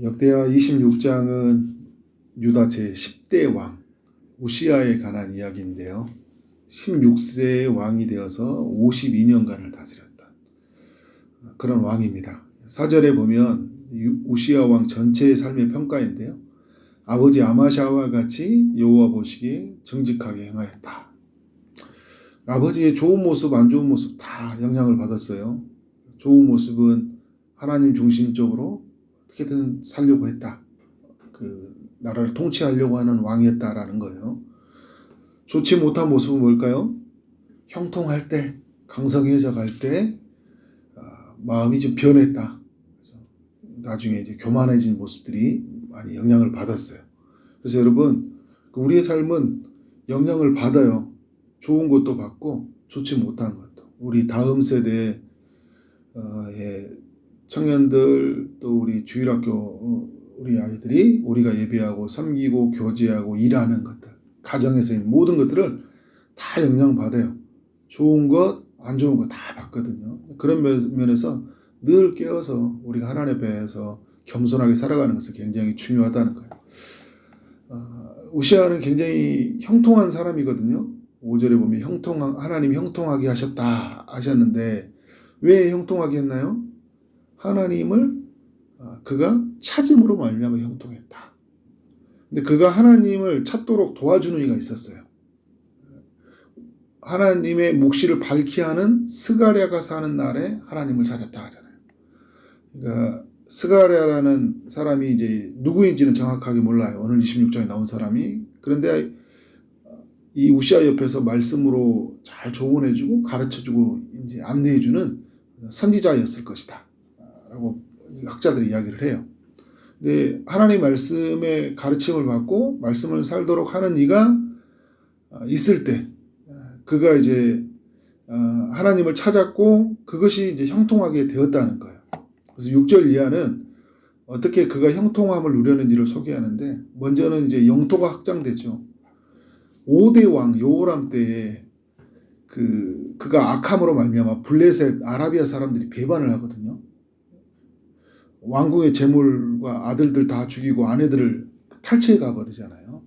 역대하 26장은 유다 제10대 왕 우시야에 관한 이야기인데요. 16세의 왕이 되어서 52년간을 다스렸다. 그런 왕입니다. 4절에 보면 우시야 왕 전체의 삶의 평가인데요. 아버지 아마샤와 같이 여호와 보시기에 정직하게 행하였다. 아버지의 좋은 모습, 안 좋은 모습 다 영향을 받았어요. 좋은 모습은 하나님 중심적으로 어떻게든 살려고 했다. 그 나라를 통치하려고 하는 왕이었다라는 거예요. 좋지 못한 모습은 뭘까요? 형통할 때, 강성해져 갈 때 마음이 좀 변했다. 나중에 이제 교만해진 모습들이 많이 영향을 받았어요. 그래서 여러분, 우리의 삶은 영향을 받아요. 좋은 것도 받고 좋지 못한 것도. 우리 다음 세대의 청년들, 또 우리 주일학교 우리 아이들이 우리가 예배하고 섬기고 교제하고 일하는 것들, 가정에서의 모든 것들을 다 영향받아요. 좋은 것, 안 좋은 것 다 받거든요. 그런 면에서 늘 깨어서 우리가 하나님 앞에서 겸손하게 살아가는 것은 굉장히 중요하다는 거예요. 우시야는 굉장히 형통한 사람이거든요. 5절에 보면 하나님이 형통하게 하셨다 하셨는데 왜 형통하게 했나요? 하나님을 그가 찾음으로 말미암아 형통했다. 근데 그가 하나님을 찾도록 도와주는 이가 있었어요. 하나님의 묵시를 밝히 하는 스가랴가 사는 날에 하나님을 찾았다 하잖아요. 그러니까 스가랴라는 사람이 이제 누구인지는 정확하게 몰라요. 오늘 26장에 나온 사람이. 그런데 이 우시야 옆에서 말씀으로 잘 조언해주고 가르쳐주고 이제 안내해주는 선지자였을 것이다. 라고 학자들이 이야기를 해요. 근데 하나님 말씀의 가르침을 받고 말씀을 살도록 하는 이가 있을 때 그가 이제 하나님을 찾았고 그것이 이제 형통하게 되었다는 거예요. 그래서 6절 이하는 어떻게 그가 형통함을 누렸는지를 소개하는데 먼저는 이제 영토가 확장되죠. 5대 왕 여호람 때에 그가 악함으로 말미암아 블레셋 아라비아 사람들이 배반을 하거든요. 왕궁의 재물과 아들들 다 죽이고 아내들을 탈취해 가버리잖아요.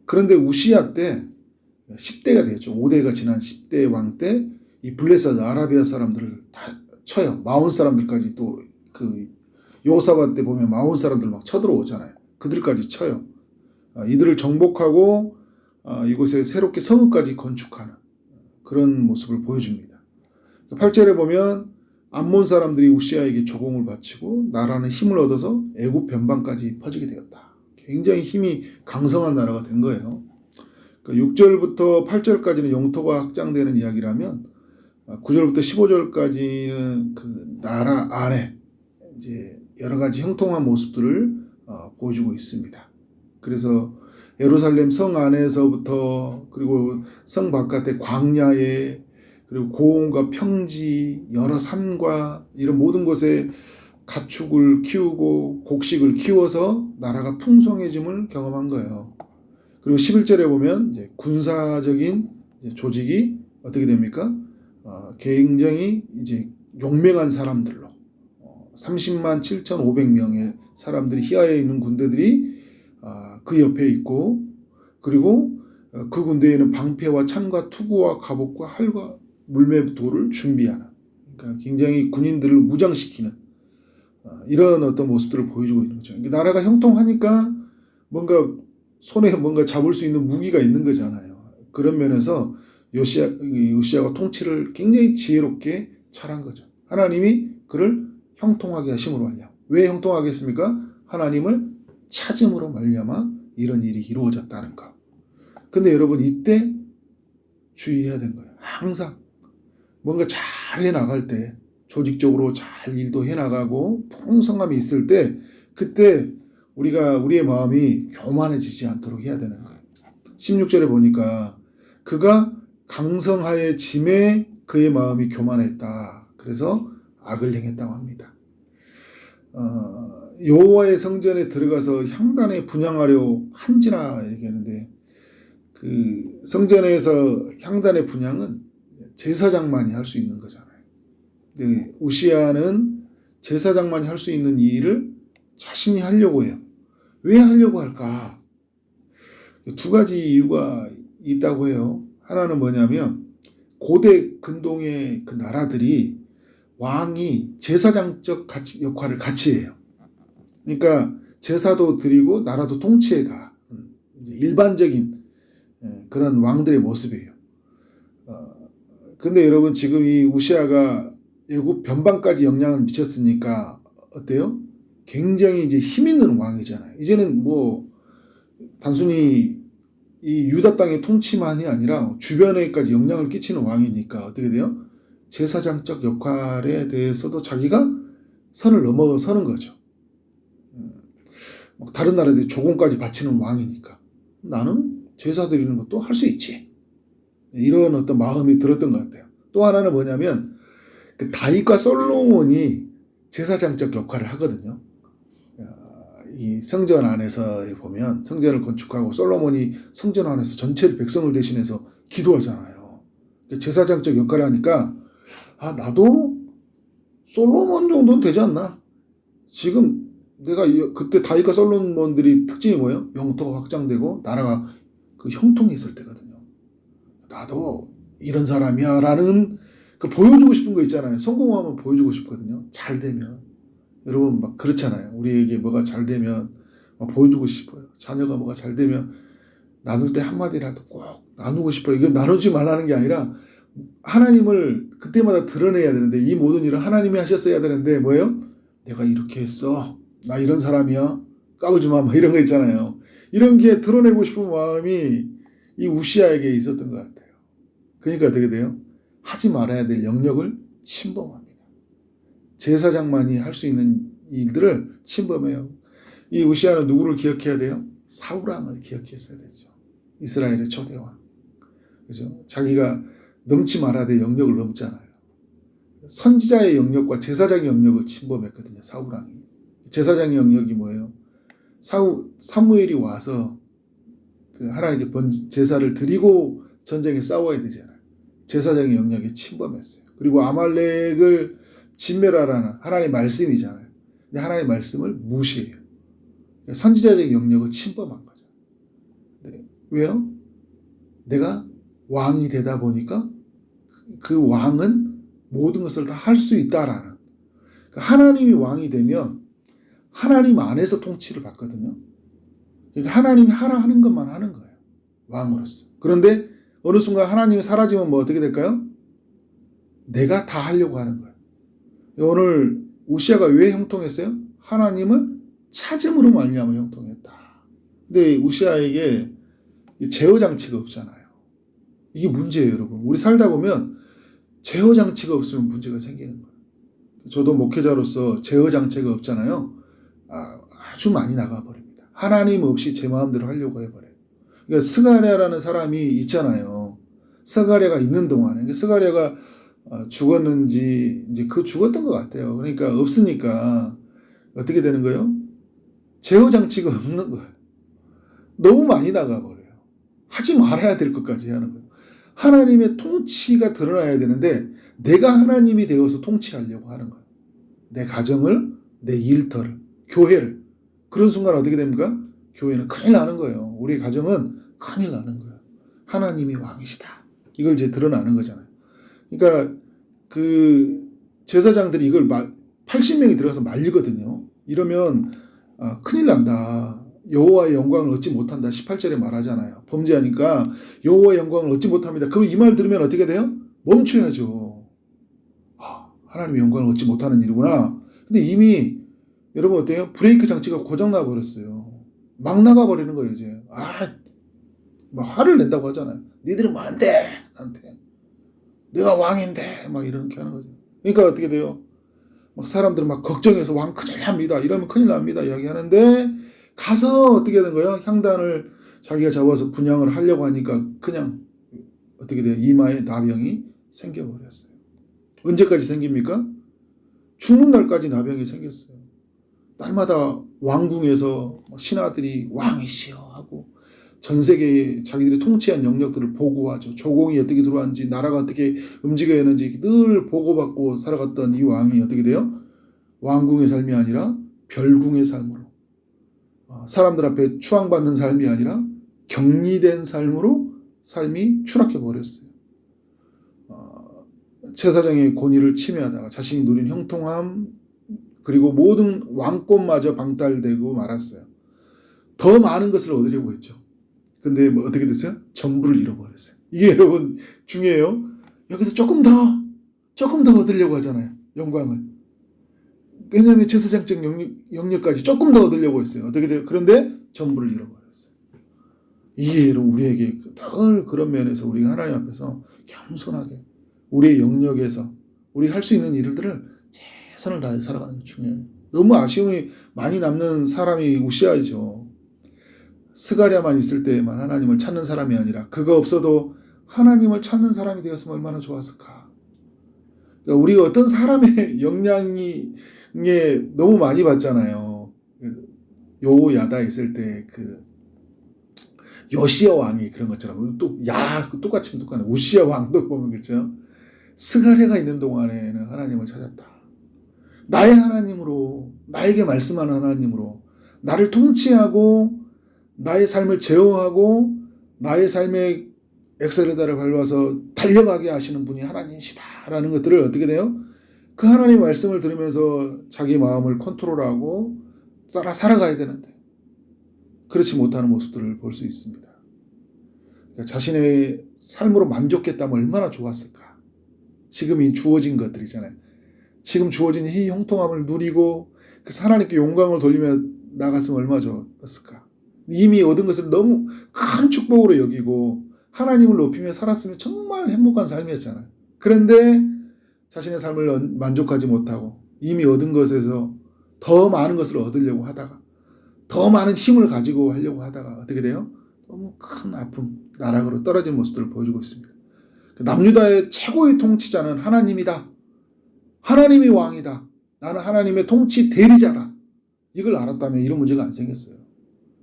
그런데 우시야 때 10대가 되었죠. 5대가 지난 10대 왕 때 이 블레셋 아라비아 사람들을 다 쳐요. 마온 사람들까지 또 그 여호사밧 때 보면 마온 사람들 막 쳐들어오잖아요. 그들까지 쳐요. 이들을 정복하고 이곳에 새롭게 성읍까지 건축하는 그런 모습을 보여줍니다. 8절에 보면 암몬 사람들이 우시야에게 조공을 바치고 나라는 힘을 얻어서 애굽 변방까지 퍼지게 되었다. 굉장히 힘이 강성한 나라가 된 거예요. 6절부터 8절까지는 영토가 확장되는 이야기라면 9절부터 15절까지는 그 나라 안에 이제 여러 가지 형통한 모습들을 보여주고 있습니다. 그래서 예루살렘 성 안에서부터 그리고 성 바깥의 광야에 그리고 고원과 평지 여러 산과 이런 모든 곳에 가축을 키우고 곡식을 키워서 나라가 풍성해짐을 경험한 거예요. 그리고 11절에 보면 이제 군사적인 조직이 어떻게 됩니까? 굉장히 이제 용맹한 사람들로 30만 7,500명의 사람들이 희하에 있는 군대들이 그 옆에 있고 그리고 그 군대에는 방패와 창과 투구와 갑옷과 활과 물매도를 준비하는 그러니까 굉장히 군인들을 무장시키는 이런 어떤 모습들을 보여주고 있는 거죠. 나라가 형통하니까 뭔가 손에 뭔가 잡을 수 있는 무기가 있는 거잖아요. 그런 면에서 요시야가 통치를 굉장히 지혜롭게 잘한 거죠. 하나님이 그를 형통하게 하심으로 말미암아. 왜 형통하게 했습니까? 하나님을 찾음으로 말미암아 이런 일이 이루어졌다는 거. 근데 여러분 이때 주의해야 되는 거예요. 항상 뭔가 잘 해나갈 때 조직적으로 잘 일도 해나가고 풍성함이 있을 때 그때 우리의 마음이 교만해지지 않도록 해야 되는 거예요. 16절에 보니까 그가 강성하에 짐에 그의 마음이 교만했다. 그래서 악을 행했다고 합니다. 여호와의 성전에 들어가서 향단에 분향하려 한지라 얘기하는데 그 성전에서 향단의 분향은 제사장만이 할 수 있는 거잖아요. 근데 우시야는 제사장만이 할 수 있는 이 일을 자신이 하려고 해요. 왜 하려고 할까? 두 가지 이유가 있다고 해요. 하나는 뭐냐면 고대 근동의 그 나라들이 왕이 제사장적 역할을 같이 해요. 그러니까 제사도 드리고 나라도 통치해 가. 일반적인 그런 왕들의 모습이에요. 근데 여러분 지금 이 우시아가 애굽 변방까지 영향을 미쳤으니까 어때요? 굉장히 이제 힘 있는 왕이잖아요. 이제는 뭐 단순히 이 유다 땅의 통치만이 아니라 주변에까지 영향을 끼치는 왕이니까 어떻게 돼요? 제사장적 역할에 대해서도 자기가 선을 넘어서는 거죠. 다른 나라들이 조공까지 바치는 왕이니까 나는 제사 드리는 것도 할 수 있지. 이런 어떤 마음이 들었던 것 같아요. 또 하나는 뭐냐면 그 다윗과 솔로몬이 제사장적 역할을 하거든요. 이 성전 안에서 보면 성전을 건축하고 솔로몬이 성전 안에서 전체 백성을 대신해서 기도하잖아요. 제사장적 역할을 하니까 나도 솔로몬 정도는 되지 않나? 지금 내가 그때 다윗과 솔로몬들이 특징이 뭐예요? 영토가 확장되고 나라가 그 형통해 있을 때거든요. 나도 이런 사람이야 라는 그 보여주고 싶은 거 있잖아요. 성공하면 보여주고 싶거든요. 잘 되면. 여러분 막 그렇잖아요. 우리에게 뭐가 잘 되면 막 보여주고 싶어요. 자녀가 뭐가 잘 되면 나눌 때 한마디라도 꼭 나누고 싶어요. 이게 나누지 말라는 게 아니라 하나님을 그때마다 드러내야 되는데 이 모든 일을 하나님이 하셨어야 되는데 뭐예요? 내가 이렇게 했어. 나 이런 사람이야. 까불지 마. 뭐 이런 거 있잖아요. 이런 게 드러내고 싶은 마음이 이 우시아에게 있었던 것 같아요. 그러니까 어떻게 돼요? 하지 말아야 될 영역을 침범합니다. 제사장만이 할 수 있는 일들을 침범해요. 이 우시아는 누구를 기억해야 돼요? 사울왕을 기억했어야 되죠. 이스라엘의 초대왕. 그죠? 자기가 넘지 말아야 될 영역을 넘잖아요. 선지자의 영역과 제사장의 영역을 침범했거든요. 사울왕이. 제사장의 영역이 뭐예요? 사무엘이 와서 그 하나님께 제사를 드리고 전쟁에 싸워야 되잖아요. 제사장의 영역에 침범했어요. 그리고 아말렉을 진멸하라는 하나님의 말씀이잖아요. 근데 하나님의 말씀을 무시해요. 선지자적 영역을 침범한 거죠. 네. 왜요? 내가 왕이 되다 보니까 그 왕은 모든 것을 다 할 수 있다라는. 하나님이 왕이 되면 하나님 안에서 통치를 받거든요. 그러니까 하나님이 하라 하는 것만 하는 거예요. 왕으로서. 그런데 어느 순간 하나님이 사라지면 뭐 어떻게 될까요? 내가 다 하려고 하는 거예요. 오늘 우시아가 왜 형통했어요? 하나님을 찾음으로 말미암아 형통했다. 근데 우시아에게 제어 장치가 없잖아요. 이게 문제예요, 여러분. 우리 살다 보면 제어 장치가 없으면 문제가 생기는 거예요. 저도 목회자로서 제어 장치가 없잖아요. 아주 많이 나가버립니다. 하나님 없이 제 마음대로 하려고 해버려요. 그러니까 스가랴라는 사람이 있잖아요. 스가랴가 있는 동안에 스가랴가 죽었는지 이제 죽었던 것 같아요. 그러니까 없으니까 어떻게 되는 거예요? 제어 장치가 없는 거예요. 너무 많이 나가버려요. 하지 말아야 될 것까지 하는 거예요. 하나님의 통치가 드러나야 되는데 내가 하나님이 되어서 통치하려고 하는 거예요. 내 가정을, 내 일터를, 교회를. 그런 순간 어떻게 됩니까? 교회는 큰일 나는 거예요. 우리 가정은 큰일 나는 거예요. 하나님이 왕이시다. 이걸 이제 드러나는 거잖아요. 그러니까 그 제사장들이 이걸 80명이 들어가서 말리거든요. 이러면 큰일 난다. 여호와의 영광을 얻지 못한다. 18절에 말하잖아요. 범죄하니까 여호와의 영광을 얻지 못합니다. 그럼 이 말 들으면 어떻게 돼요? 멈춰야죠. 하나님의 영광을 얻지 못하는 일이구나. 근데 이미 여러분 어때요? 브레이크 장치가 고장나 버렸어요. 막 나가버리는 거예요 이제. 막 화를 낸다고 하잖아요. 니들은 뭐 안 돼. 나한테. 내가 왕인데 막 이렇게 하는 거죠. 그러니까 어떻게 돼요? 막 사람들은 막 걱정해서 왕 큰일 납니다. 이러면 큰일 납니다. 이야기하는데 가서 어떻게 된 거예요? 향단을 자기가 잡아서 분향을 하려고 하니까 그냥 어떻게 돼요? 이마에 나병이 생겨버렸어요. 언제까지 생깁니까? 죽는 날까지 나병이 생겼어요. 날마다 왕궁에서 신하들이 왕이시여 하고 전 세계에 자기들이 통치한 영역들을 보고하죠. 조공이 어떻게 들어왔는지 나라가 어떻게 움직여야 하는지 늘 보고받고 살아갔던 이 왕이 어떻게 돼요? 왕궁의 삶이 아니라 별궁의 삶으로, 사람들 앞에 추앙받는 삶이 아니라 격리된 삶으로 삶이 추락해 버렸어요. 제사장의 권위를 침해하다가 자신이 누린 형통함 그리고 모든 왕권마저 방탈되고 말았어요. 더 많은 것을 얻으려고 했죠. 근데 뭐 어떻게 됐어요? 전부를 잃어버렸어요. 이게 여러분 중요해요. 여기서 조금 더 얻으려고 하잖아요. 영광을. 왜냐하면 제사장적 영역까지 조금 더 얻으려고 했어요. 어떻게 돼요? 그런데 전부를 잃어버렸어요. 이게 여러분 우리에게 늘 그런 면에서 우리가 하나님 앞에서 겸손하게 우리의 영역에서 우리 할 수 있는 일들을 최선을 다해 살아가는 게 중요해요. 너무 아쉬움이 많이 남는 사람이 우시아이죠. 스가랴만 있을 때만 하나님을 찾는 사람이 아니라 그거 없어도 하나님을 찾는 사람이 되었으면 얼마나 좋았을까. 그러니까 우리가 어떤 사람의 영향이 너무 많이 받잖아요. 요야다 있을 때 그 요시야 왕이 그런 것처럼 또 똑같이 우시야 왕도 보면 그렇죠. 스가랴가 있는 동안에는 하나님을 찾았다. 나의 하나님으로, 나에게 말씀하는 하나님으로 나를 통치하고 나의 삶을 제어하고 나의 삶의 엑셀레다를 밟아서 달려가게 하시는 분이 하나님이시다라는 것들을 어떻게 돼요? 그 하나님의 말씀을 들으면서 자기 마음을 컨트롤하고 살아가야 되는데 그렇지 못하는 모습들을 볼 수 있습니다. 그러니까 자신의 삶으로 만족했다면 얼마나 좋았을까. 지금 이 주어진 것들이잖아요. 지금 주어진 이 형통함을 누리고 그래서 하나님께 영광을 돌리며 나갔으면 얼마나 좋았을까. 이미 얻은 것을 너무 큰 축복으로 여기고 하나님을 높이며 살았으면 정말 행복한 삶이었잖아요. 그런데 자신의 삶을 만족하지 못하고 이미 얻은 것에서 더 많은 것을 얻으려고 하다가 더 많은 힘을 가지고 하려고 하다가 어떻게 돼요? 너무 큰 아픔, 나락으로 떨어진 모습들을 보여주고 있습니다. 남유다의 최고의 통치자는 하나님이다. 하나님이 왕이다. 나는 하나님의 통치 대리자다. 이걸 알았다면 이런 문제가 안 생겼어요.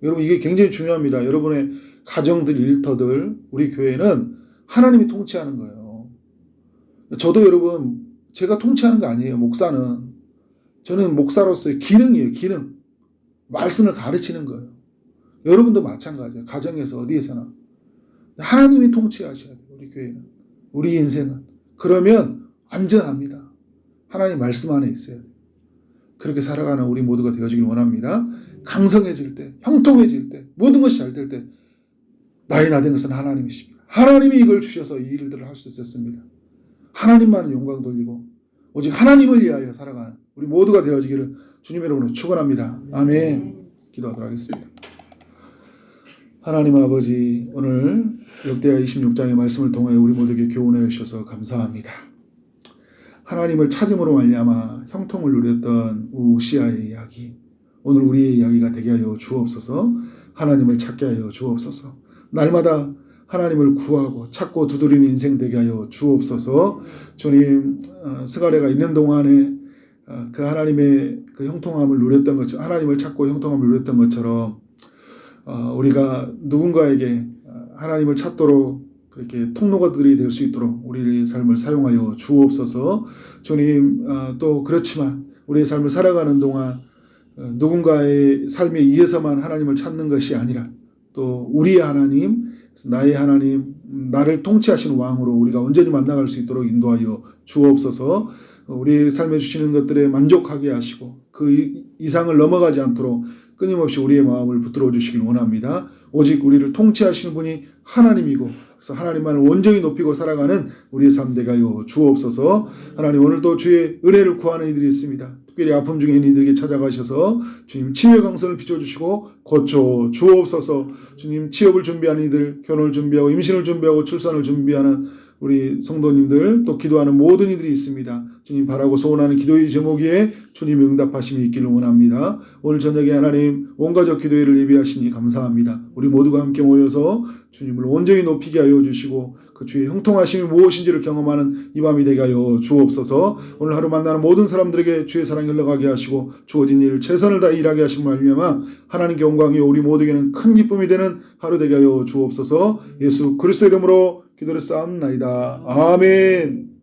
여러분 이게 굉장히 중요합니다. 여러분의 가정들, 일터들, 우리 교회는 하나님이 통치하는 거예요. 저도 여러분 제가 통치하는 거 아니에요. 목사는. 저는 목사로서의 기능이에요. 기능. 말씀을 가르치는 거예요. 여러분도 마찬가지예요. 가정에서 어디에서나. 하나님이 통치하셔야 돼요. 우리 교회는. 우리 인생은. 그러면 안전합니다. 하나님 말씀 안에 있어야 돼요. 그렇게 살아가는 우리 모두가 되어지길 원합니다. 강성해질 때, 형통해질 때, 모든 것이 잘 될 때 나의 나된 것은 하나님이십니다. 하나님이 이걸 주셔서 이 일들을 할 수 있었습니다. 하나님만은 영광 돌리고 오직 하나님을 위하여 살아가는 우리 모두가 되어지기를 주님의 이름으로 축원합니다. 아멘. 기도하도록 하겠습니다. 하나님 아버지, 오늘 역대하 26장의 말씀을 통해 우리 모두에게 교훈해 주셔서 감사합니다. 하나님을 찾음으로 말미암아 형통을 누렸던 우시아의 이야기, 오늘 우리의 이야기가 되게 하여 주옵소서. 하나님을 찾게 하여 주옵소서. 날마다 하나님을 구하고 찾고 두드리는 인생 되게 하여 주옵소서. 주님, 스가랴가 있는 동안에 그 하나님의 그 형통함을 누렸던 것처럼, 하나님을 찾고 형통함을 누렸던 것처럼 우리가 누군가에게 하나님을 찾도록 그렇게 통로가들이 될 수 있도록 우리의 삶을 사용하여 주옵소서. 주님, 또 그렇지만 우리의 삶을 살아가는 동안 누군가의 삶에 의해서만 하나님을 찾는 것이 아니라 또 우리의 하나님, 나의 하나님, 나를 통치하시는 왕으로 우리가 온전히 만나갈 수 있도록 인도하여 주옵소서. 우리의 삶에 주시는 것들에 만족하게 하시고 그 이상을 넘어가지 않도록 끊임없이 우리의 마음을 붙들어 주시길 원합니다. 오직 우리를 통치하시는 분이 하나님이고 그래서 하나님만을 온전히 높이고 살아가는 우리의 삶 되게 하여 주옵소서. 하나님, 오늘도 주의 은혜를 구하는 이들이 있습니다. 특별히 아픔 중에 있는 이들에게 찾아가셔서 주님 치유의 강선을 비춰주시고 고쳐 주옵소서. 주님, 취업을 준비하는 이들, 결혼을 준비하고 임신을 준비하고 출산을 준비하는 우리 성도님들, 또 기도하는 모든 이들이 있습니다. 주님 바라고 소원하는 기도의 제목에 주님의 응답하심이 있기를 원합니다. 오늘 저녁에 하나님 온가족 기도회를 예비하시니 감사합니다. 우리 모두가 함께 모여서 주님을 온전히 높이게 하여 주시고 그 주의 형통하심이 무엇인지를 경험하는 이 밤이 되게 하여 주옵소서. 오늘 하루 만나는 모든 사람들에게 주의 사랑이 흘러가게 하시고 주어진 일 최선을 다해 일하게 하신 말미암아 하나님께 영광이요 우리 모두에게는 큰 기쁨이 되는 하루 되게 하여 주옵소서. 예수 그리스도 이름으로 기도를 쌓옵나이다. 아멘.